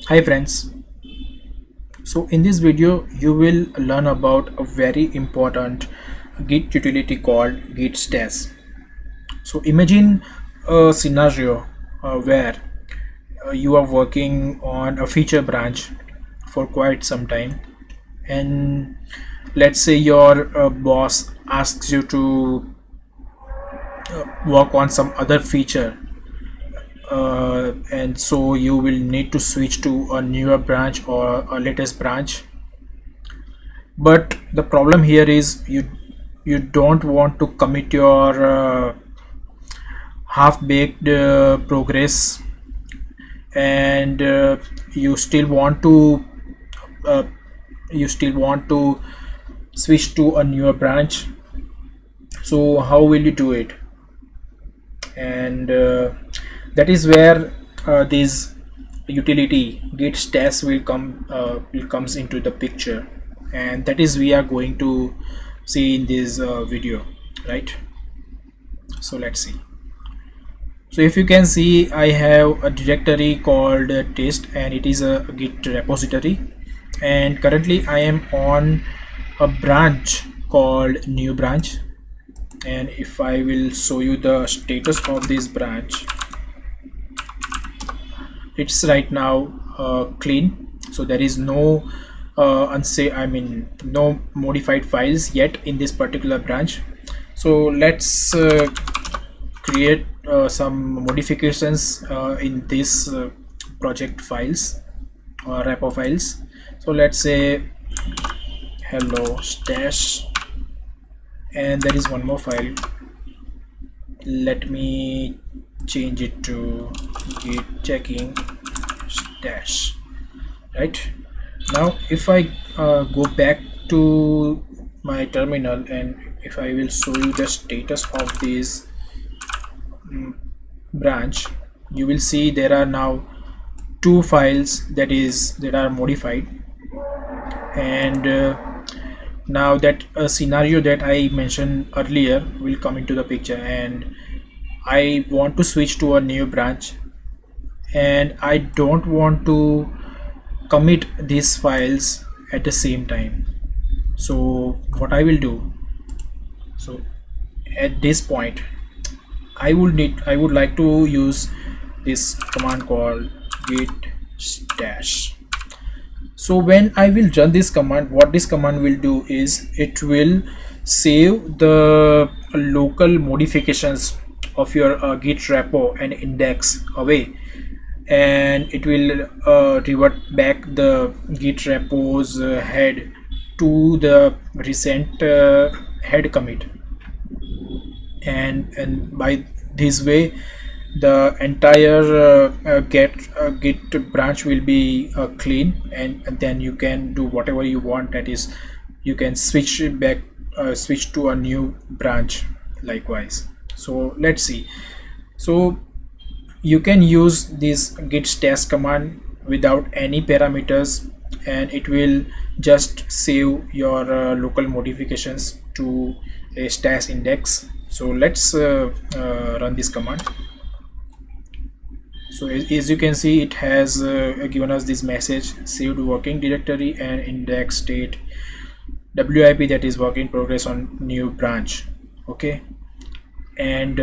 Hi friends, so in this video you will learn about a very important Git utility called Git Stash. So imagine a scenario where you are working on a feature branch for quite some time, and let's say your boss asks you to work on some other feature, and so you will need to switch to a newer branch or a latest branch. But the problem here is you don't want to commit your half-baked progress, and you still want to uh, you still want to switch to a newer branch. So how will you do it? And that is where this utility Git Stash will comes into the picture, and that is we are going to see in this video, right? So let's see. So if you can see, I have a directory called test, and it is a Git repository, and currently I am on a branch called new branch. And if I will show you the status of this branch, it's right now clean, so there is no no modified files yet in this particular branch. So let's create some modifications in this project files or repo files. So let's say hello stash, and there is one more file. Let me change it to git checking stash. Right now, if I go back to my terminal, and if I will show you the status of this branch, you will see there are now two files that are modified. And now that scenario that I mentioned earlier will come into the picture, and I want to switch to a new branch, and I don't want to commit these files at the same time. So what I will do, so at this point I would like to use this command called git stash. So when I will run this command, what this command will do is it will save the local modifications of your git repo and index away, and it will revert back the git repo's head to the recent head commit, and by this way the entire git branch will be clean, and then you can do whatever you want. That is, you can switch it back, switch to a new branch likewise. So let's see. So you can use this git stash command without any parameters, and it will just save your local modifications to a stash index. So let's run this command. So as you can see, it has given us this message: saved working directory and index state WIP, that is work in progress on new branch. Okay, and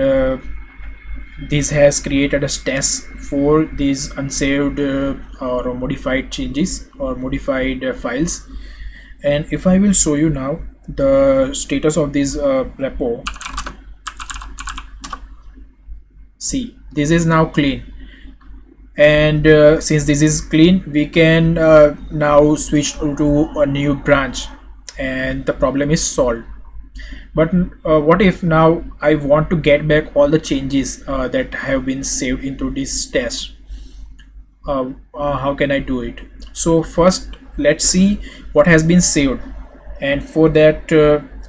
this has created a stash for these unsaved or modified changes or modified files. And if I will show you now the status of this repo, see, this is now clean. And since this is clean, we can now switch to a new branch, and the problem is solved. But what if now I want to get back all the changes that have been saved into this stash? How can I do it? So first let's see what has been saved, and for that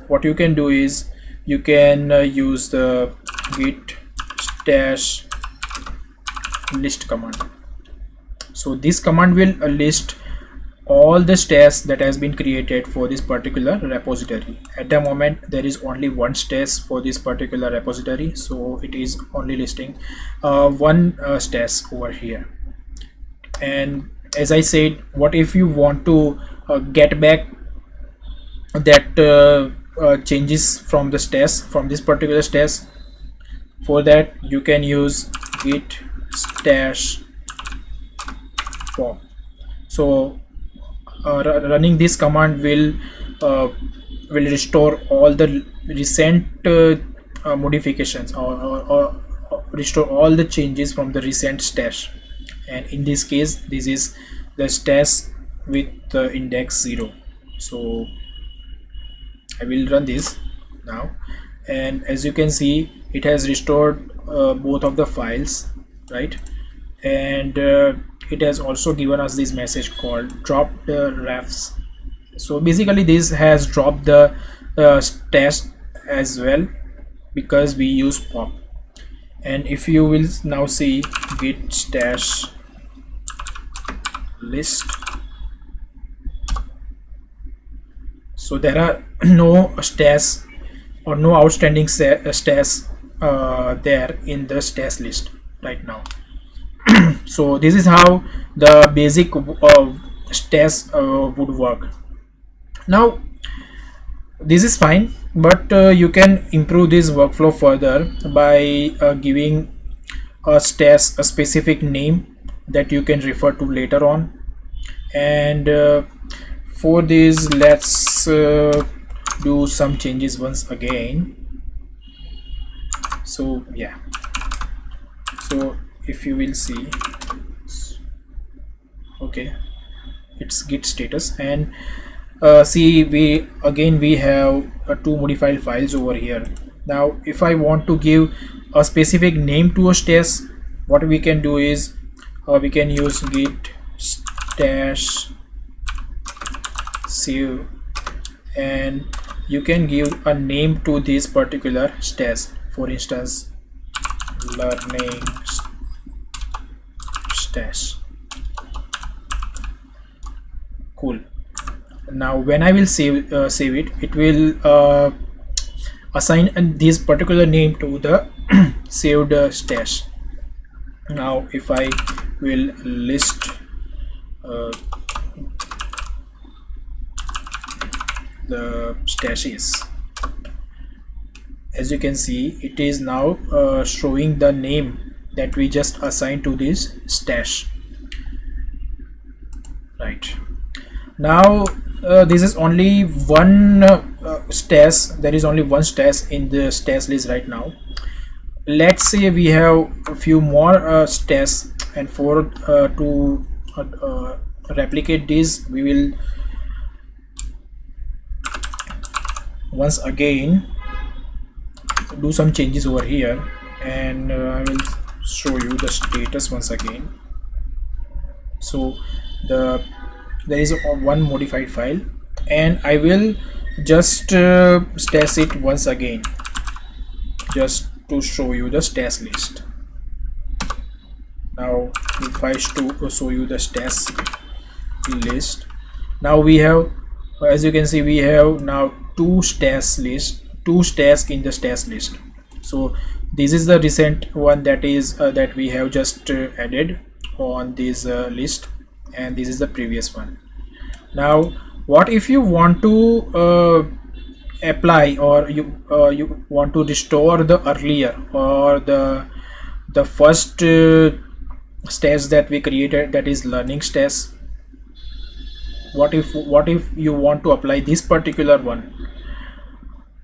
what you can do is you can use the git stash list command. So this command will list all the stash that has been created for this particular repository. At the moment there is only one stash for this particular repository, so it is only listing one stash over here. And as I said, what if you want to get back that changes from the stash, from this particular stash? For that you can use git stash pop. So running this command uh, will restore all the recent modifications, or restore all the changes from the recent stash. And in this case, this is the stash with index 0. So I will run this now, and as you can see, it has restored both of the files, right? And it has also given us this message called drop the refs. So basically this has dropped the stash as well, because we use pop. And if you will now see git stash list, so there are no stash or no outstanding stash there in the stash list right now. So this is how the basic stash would work. Now this is fine, but you can improve this workflow further by giving a stash a specific name that you can refer to later on. And for this, let's do some changes once again. So yeah, so if you will see, okay, it's git status. And see, we have two modified files over here. Now if I want to give a specific name to a stash, what we can do is we can use git stash save, and you can give a name to this particular stash. For instance, learning stash. Cool. Now when I will save it, it will assign this particular name to the saved stash. Now if I will list the stashes, as you can see, it is now showing the name that we just assigned to this stash, right? Now this is only one stash. There is only one stash in the stash list right now. Let's say we have a few more stash, and for to replicate this, we will once again do some changes over here, and I will show you the status once again. So there is one modified file, and I will just stash it once again, just to show you the stash list. Now if I show you the stash list, now we have, as you can see, we have now two stash in the stash list. So this is the recent one that is that we have just added on this list, and this is the previous one. Now what if you want to apply, or you want to restore the earlier, or the first stash that we created, that is learning stash? What if you want to apply this particular one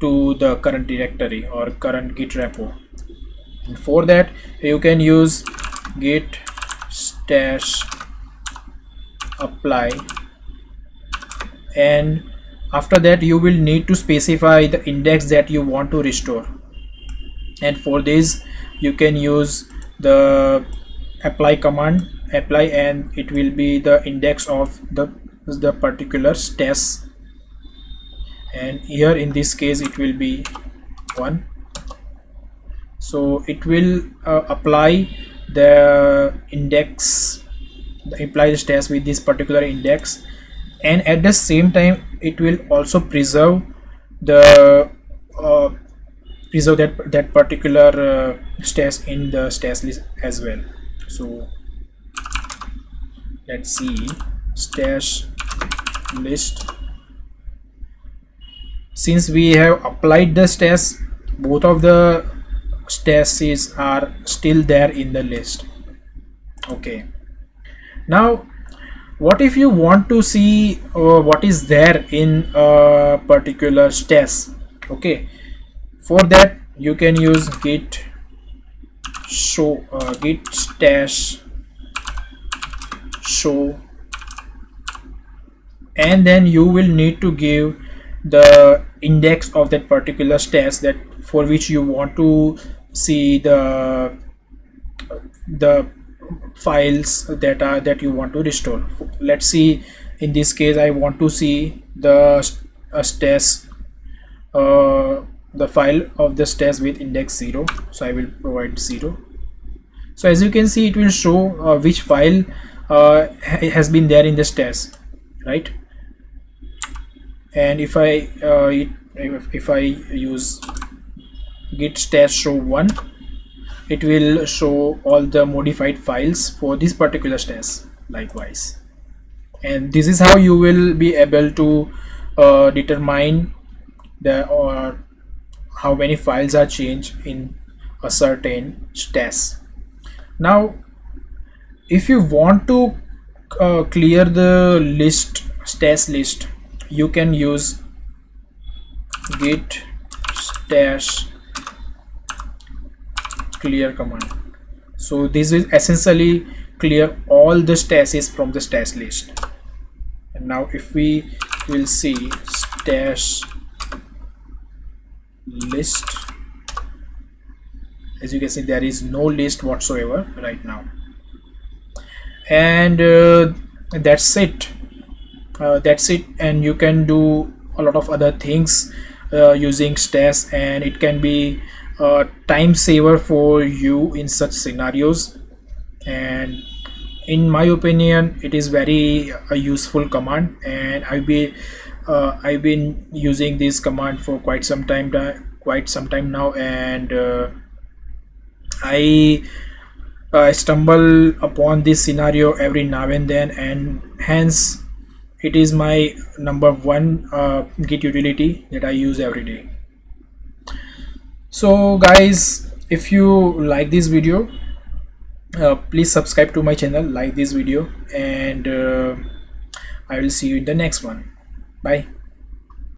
to the current directory or current git repo? And for that you can use git stash apply, and after that you will need to specify the index that you want to restore. And for this you can use the apply command, apply, and it will be the index of the particular stash, and here in this case it will be 1. So it will apply the index, apply the stash with this particular index, and at the same time it will also preserve the that particular stash in the stash list as well. So let's see, stash list. Since we have applied the stash, both of the stashes are still there in the list. Okay, now what if you want to see what is there in a particular stash? Okay, for that you can use git show, git stash show, and then you will need to give the index of that particular stash that for which you want to see the files that you want to restore. Let's see, in this case I want to see the stash, the file of the stash with index 0, so I will provide 0. So as you can see, it will show which file has been there in the stash, right? And if I if I use git stash show 1, it will show all the modified files for this particular stash likewise. And this is how you will be able to determine the or how many files are changed in a certain stash. Now if you want to clear the list, stash list, you can use git stash clear command. So this will essentially clear all the stashes from the stash list. And now if we will see stash list, as you can see, there is no list whatsoever right now. And that's it. And you can do a lot of other things using stash, and it can be a time saver for you in such scenarios. And in my opinion, it is very a useful command, and I've been using this command for quite some time now. And I stumble upon this scenario every now and then, and hence it is my number one git utility that I use every day. So guys, if you like this video, please subscribe to my channel, like this video, and I will see you in the next one. Bye.